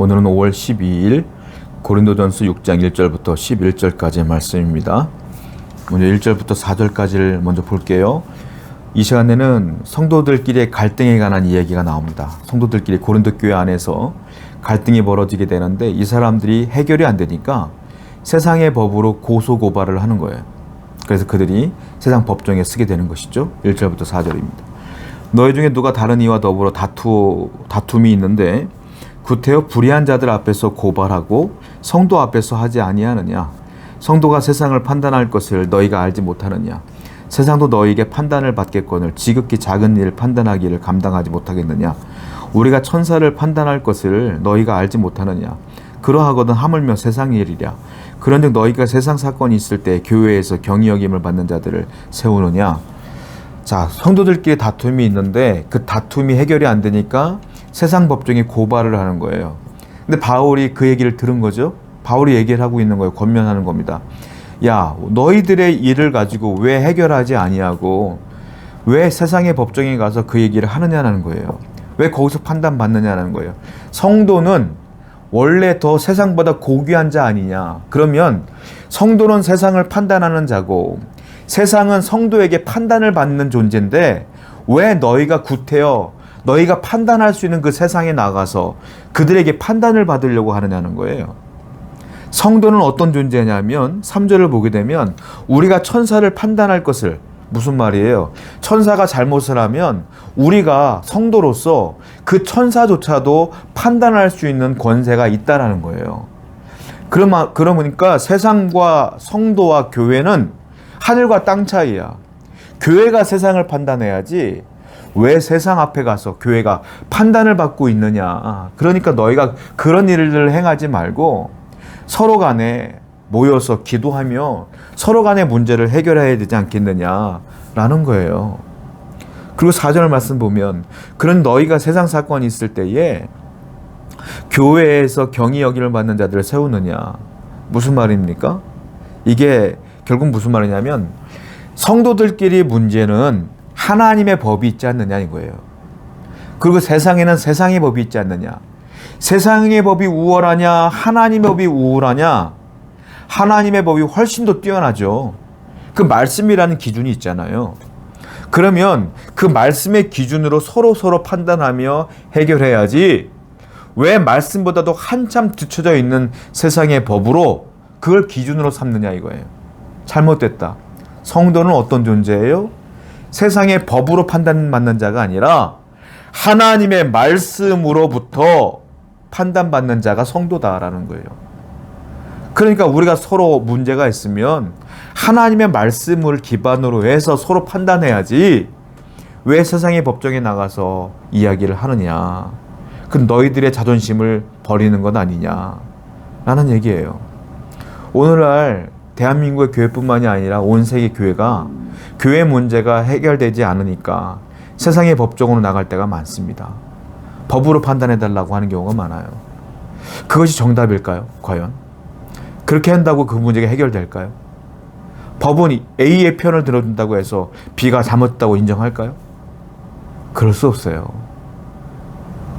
오늘은 5월 12일 고린도전서 6장 1절부터 11절까지의 말씀입니다. 먼저 1절부터 4절까지를 먼저 볼게요. 이 시간에는 성도들끼리의 갈등에 관한 이야기가 나옵니다. 성도들끼리 고린도 교회 안에서 갈등이 벌어지게 되는데 이 사람들이 해결이 안 되니까 세상의 법으로 고소고발을 하는 거예요. 그래서 그들이 세상 법정에 쓰게 되는 것이죠. 1절부터 4절입니다. 너희 중에 누가 다른 이와 더불어 다툼이 있는데 구태여 불의한 자들 앞에서 고발하고 성도 앞에서 하지 아니하느냐? 성도가 세상을 판단할 것을 너희가 알지 못하느냐? 세상도 너희에게 판단을 받겠거늘 지극히 작은 일을 판단하기를 감당하지 못하겠느냐? 우리가 천사를 판단할 것을 너희가 알지 못하느냐? 그러하거든 하물며 세상 일이랴. 그런즉 너희가 세상 사건이 있을 때 교회에서 경히 여김을 받는 자들을 세우느냐? 자, 성도들끼리 다툼이 있는데 그 다툼이 해결이 안 되니까 세상 법정에 고발을 하는 거예요. 근데 바울이 그 얘기를 들은 거죠. 바울이 얘기를 하고 있는 거예요. 권면하는 겁니다. 야, 너희들의 일을 가지고 왜 해결하지 아니하고 왜 세상의 법정에 가서 그 얘기를 하느냐는 거예요. 왜 거기서 판단받느냐는 거예요. 성도는 원래 더 세상보다 고귀한 자 아니냐. 그러면 성도는 세상을 판단하는 자고 세상은 성도에게 판단을 받는 존재인데 왜 너희가 구태여 너희가 판단할 수 있는 그 세상에 나가서 그들에게 판단을 받으려고 하느냐는 거예요. 성도는 어떤 존재냐면 3절을 보게 되면 우리가 천사를 판단할 것을, 무슨 말이에요? 천사가 잘못을 하면 우리가 성도로서 그 천사조차도 판단할 수 있는 권세가 있다라는 거예요. 그러니까 세상과 성도와 교회는 하늘과 땅 차이야. 교회가 세상을 판단해야지 왜 세상 앞에 가서 교회가 판단을 받고 있느냐. 그러니까 너희가 그런 일을 행하지 말고 서로 간에 모여서 기도하며 서로 간의 문제를 해결해야 되지 않겠느냐라는 거예요. 그리고 4절 말씀 보면 그런 너희가 세상 사건이 있을 때에 교회에서 경히 여김을 받는 자들을 세우느냐. 무슨 말입니까? 이게 결국 무슨 말이냐면 성도들끼리 문제는 하나님의 법이 있지 않느냐 이거예요. 그리고 세상에는 세상의 법이 있지 않느냐. 세상의 법이 우월하냐 하나님의 법이 우월하냐. 하나님의 법이 훨씬 더 뛰어나죠. 그 말씀이라는 기준이 있잖아요. 그러면 그 말씀의 기준으로 서로 판단하며 해결해야지 왜 말씀보다도 한참 뒤쳐져 있는 세상의 법으로 그걸 기준으로 삼느냐 이거예요. 잘못됐다. 성도는 어떤 존재예요? 세상의 법으로 판단받는 자가 아니라 하나님의 말씀으로부터 판단받는 자가 성도다라는 거예요. 그러니까 우리가 서로 문제가 있으면 하나님의 말씀을 기반으로 해서 서로 판단해야지 왜 세상의 법정에 나가서 이야기를 하느냐. 그 너희들의 자존심을 버리는 건 아니냐라는 얘기예요. 오늘날 대한민국의 교회뿐만이 아니라 온 세계 교회가 교회 문제가 해결되지 않으니까 세상의 법정으로 나갈 때가 많습니다. 법으로 판단해달라고 하는 경우가 많아요. 그것이 정답일까요? 과연? 그렇게 한다고 그 문제가 해결될까요? 법은 A의 편을 들어준다고 해서 B가 잘못했다고 인정할까요? 그럴 수 없어요.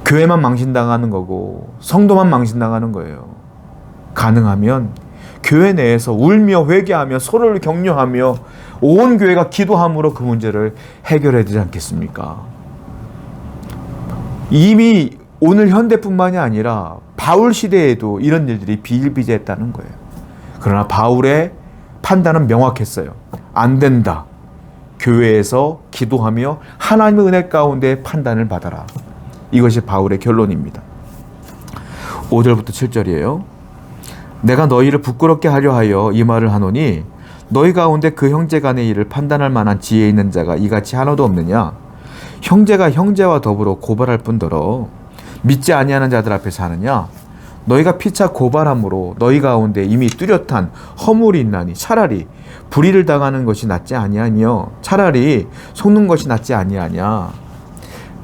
교회만 망신당하는 거고 성도만 망신당하는 거예요. 가능하면 교회 내에서 울며 회개하며 서로를 격려하며 온 교회가 기도함으로 그 문제를 해결해야 되지 않겠습니까? 이미 오늘 현대뿐만이 아니라 바울 시대에도 이런 일들이 비일비재했다는 거예요. 그러나 바울의 판단은 명확했어요. 안 된다. 교회에서 기도하며 하나님의 은혜 가운데 판단을 받아라. 이것이 바울의 결론입니다. 5절부터 7절이에요. 내가 너희를 부끄럽게 하려 하여 이 말을 하노니 너희 가운데 그 형제 간의 일을 판단할 만한 지혜 있는 자가 이같이 하나도 없느냐. 형제가 형제와 더불어 고발할 뿐더러 믿지 아니하는 자들 앞에서 하느냐. 너희가 피차 고발함으로 너희 가운데 이미 뚜렷한 허물이 있나니 차라리 불의를 당하는 것이 낫지 아니하며 차라리 속는 것이 낫지 아니하냐.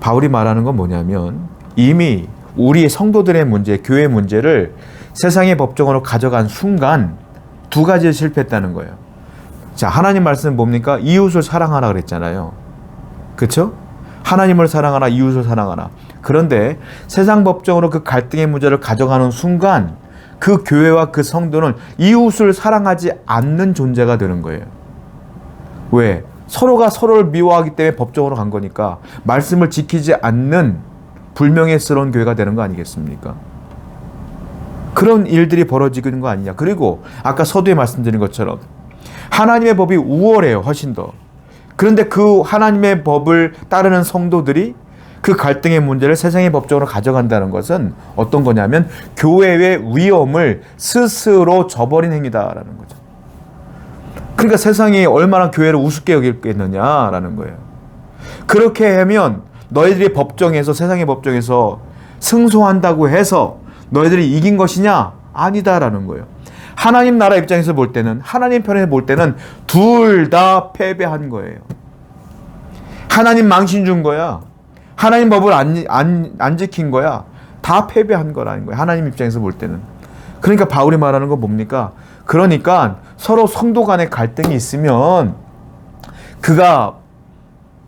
바울이 말하는 건 뭐냐면 이미 우리 성도들의 문제, 교회 문제를 세상의 법정으로 가져간 순간 두 가지를 실패했다는 거예요. 자, 하나님 말씀은 뭡니까? 이웃을 사랑하라 그랬잖아요. 그렇죠? 하나님을 사랑하라, 이웃을 사랑하라. 그런데 세상 법정으로 그 갈등의 문제를 가져가는 순간 그 교회와 그 성도는 이웃을 사랑하지 않는 존재가 되는 거예요. 왜? 서로가 서로를 미워하기 때문에 법정으로 간 거니까 말씀을 지키지 않는 불명예스러운 교회가 되는 거 아니겠습니까? 그런 일들이 벌어지는 거 아니냐. 그리고 아까 서두에 말씀드린 것처럼 하나님의 법이 우월해요. 훨씬 더. 그런데 그 하나님의 법을 따르는 성도들이 그 갈등의 문제를 세상의 법정으로 가져간다는 것은 어떤 거냐면 교회의 위엄을 스스로 저버린 행위다라는 거죠. 그러니까 세상이 얼마나 교회를 우습게 여기겠느냐라는 거예요. 그렇게 하면 너희들이 법정에서 세상의 법정에서 승소한다고 해서 너희들이 이긴 것이냐? 아니다라는 거예요. 하나님 나라 입장에서 볼 때는 하나님 편에서 볼 때는 둘 다 패배한 거예요. 하나님 망신 준 거야. 하나님 법을 안 지킨 거야. 다 패배한 거라는 거예요. 하나님 입장에서 볼 때는. 그러니까 바울이 말하는 건 뭡니까? 그러니까 서로 성도 간의 갈등이 있으면 그가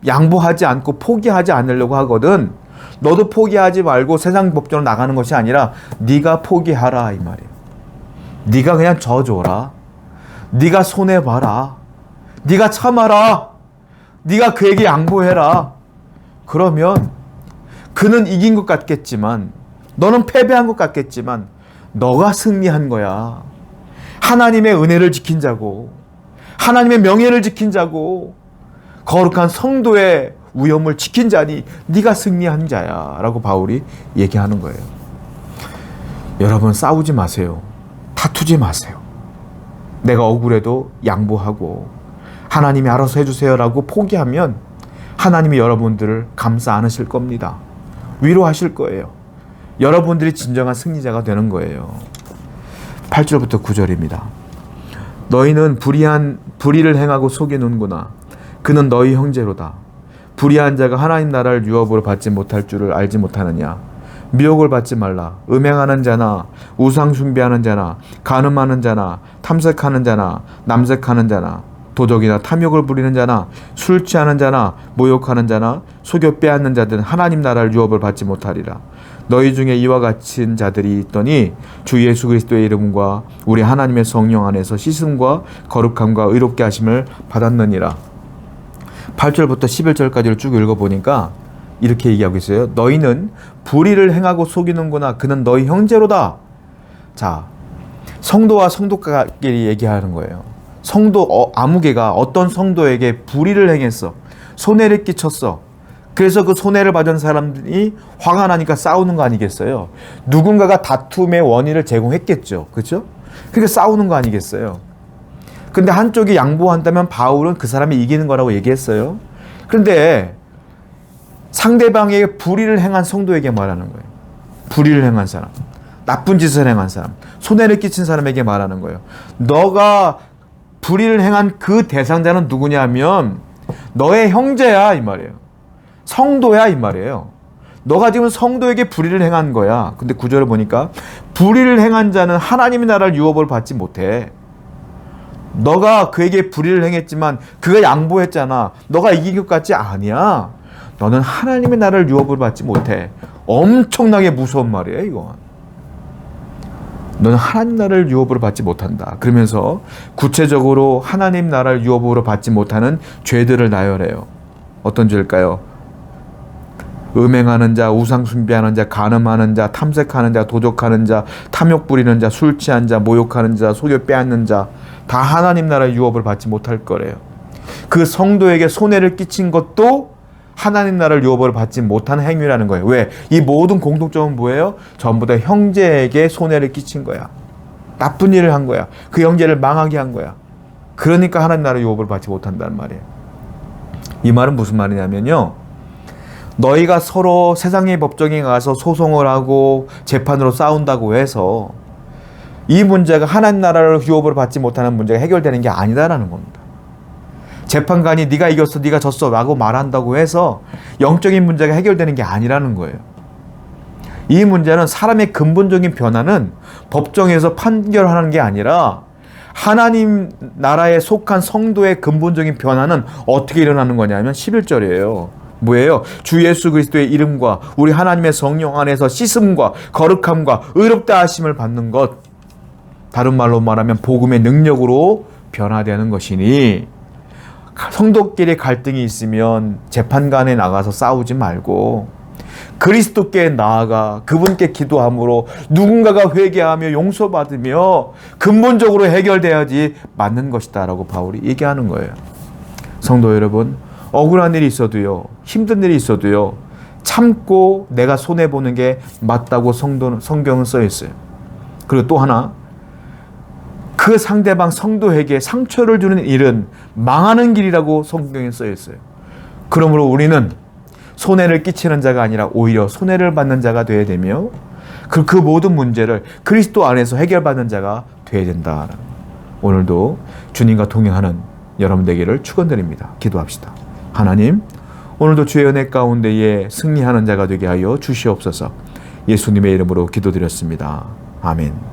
양보하지 않고 포기하지 않으려고 하거든. 너도 포기하지 말고 세상 법정으로 나가는 것이 아니라 네가 포기하라 이 말이에요. 네가 그냥 져줘라. 네가 손해봐라. 네가 참아라. 네가 그에게 양보해라. 그러면 그는 이긴 것 같겠지만 너는 패배한 것 같겠지만 너가 승리한 거야. 하나님의 은혜를 지킨 자고 하나님의 명예를 지킨 자고 거룩한 성도의 위엄을 지킨 자니 네가 승리한 자야 라고 바울이 얘기하는 거예요. 여러분 싸우지 마세요. 다투지 마세요. 내가 억울해도 양보하고 하나님이 알아서 해주세요 라고 포기하면 하나님이 여러분들을 감싸 안으실 겁니다. 위로하실 거예요. 여러분들이 진정한 승리자가 되는 거예요. 8절부터 9절입니다. 너희는 불의를 행하고 속이는구나. 그는 너희 형제로다. 불의한 자가 하나님 나라를 유업으로 받지 못할 줄을 알지 못하느냐. 미혹을 받지 말라. 음행하는 자나 우상 숭배하는 자나 간음하는 자나 탐색하는 자나 남색하는 자나 도적이나 탐욕을 부리는 자나 술 취하는 자나 모욕하는 자나 속여 빼앗는 자들은 하나님 나라를 유업을 받지 못하리라. 너희 중에 이와 같은 자들이 있더니 주 예수 그리스도의 이름과 우리 하나님의 성령 안에서 씻음과 거룩함과 의롭게 하심을 받았느니라. 8절부터 11절까지를 쭉 읽어보니까 이렇게 얘기하고 있어요. 너희는 불의를 행하고 속이는구나. 그는 너희 형제로다. 자, 성도와 성도끼리 얘기하는 거예요. 성도 아무개가 어떤 성도에게 불의를 행했어. 손해를 끼쳤어. 그래서 그 손해를 받은 사람들이 화가 나니까 싸우는 거 아니겠어요? 누군가가 다툼의 원인을 제공했겠죠. 그렇죠? 그러니까 싸우는 거 아니겠어요? 근데 한쪽이 양보한다면 바울은 그 사람이 이기는 거라고 얘기했어요. 그런데 상대방에게 불의를 행한 성도에게 말하는 거예요. 불의를 행한 사람, 나쁜 짓을 행한 사람, 손해를 끼친 사람에게 말하는 거예요. 너가 불의를 행한 그 대상자는 누구냐면 너의 형제야 이 말이에요. 성도야 이 말이에요. 너가 지금 성도에게 불의를 행한 거야. 근데 구절을 보니까 불의를 행한 자는 하나님의 나라를 유업을 받지 못해. 너가 그에게 불의를 행했지만 그가 양보했잖아. 너가 이긴 것 같지 아니야. 너는 하나님의 나라를 유업을 받지 못해. 엄청나게 무서운 말이에요 이거. 너는 하나님 나라를 유업으로 받지 못한다. 그러면서 구체적으로 하나님 나라를 유업으로 받지 못하는 죄들을 나열해요. 어떤 죄일까요? 음행하는 자, 우상 숭배하는 자, 간음하는 자, 탐색하는 자, 도적하는 자, 탐욕 부리는 자, 술 취한 자, 모욕하는 자, 속여 빼앗는 자, 다 하나님 나라의 유업을 받지 못할 거래요. 그 성도에게 손해를 끼친 것도 하나님 나라를 유업을 받지 못하는 행위라는 거예요. 왜? 이 모든 공통점은 뭐예요? 전부 다 형제에게 손해를 끼친 거야. 나쁜 일을 한 거야. 그 형제를 망하게 한 거야. 그러니까 하나님 나라의 유업을 받지 못한다는 말이에요. 이 말은 무슨 말이냐면요. 너희가 서로 세상의 법정에 가서 소송을 하고 재판으로 싸운다고 해서 이 문제가 하나님 나라를 유업으로 받지 못하는 문제가 해결되는 게 아니다라는 겁니다. 재판관이 네가 이겼어, 네가 졌어 라고 말한다고 해서 영적인 문제가 해결되는 게 아니라는 거예요. 이 문제는 사람의 근본적인 변화는 법정에서 판결하는 게 아니라 하나님 나라에 속한 성도의 근본적인 변화는 어떻게 일어나는 거냐면 11절이에요. 뭐예요? 주 예수 그리스도의 이름과 우리 하나님의 성령 안에서 씻음과 거룩함과 의롭다 하심을 받는 것, 다른 말로 말하면 복음의 능력으로 변화되는 것이니, 성도끼리 갈등이 있으면 재판관에 나가서 싸우지 말고 그리스도께 나아가 그분께 기도함으로 누군가가 회개하며 용서받으며 근본적으로 해결돼야지 맞는 것이다 라고 바울이 얘기하는 거예요. 성도 여러분, 억울한 일이 있어도요, 힘든 일이 있어도요, 참고 내가 손해보는 게 맞다고 성경은 써 있어요. 그리고 또 하나, 그 상대방 성도에게 상처를 주는 일은 망하는 길이라고 성경에 써 있어요. 그러므로 우리는 손해를 끼치는 자가 아니라 오히려 손해를 받는 자가 되어야 되며, 그 모든 문제를 그리스도 안에서 해결받는 자가 되어야 된다. 오늘도 주님과 동행하는 여러분 되기를 축원드립니다. 기도합시다. 하나님, 오늘도 주의 은혜 가운데에 승리하는 자가 되게 하여 주시옵소서. 예수님의 이름으로 기도드렸습니다. 아멘.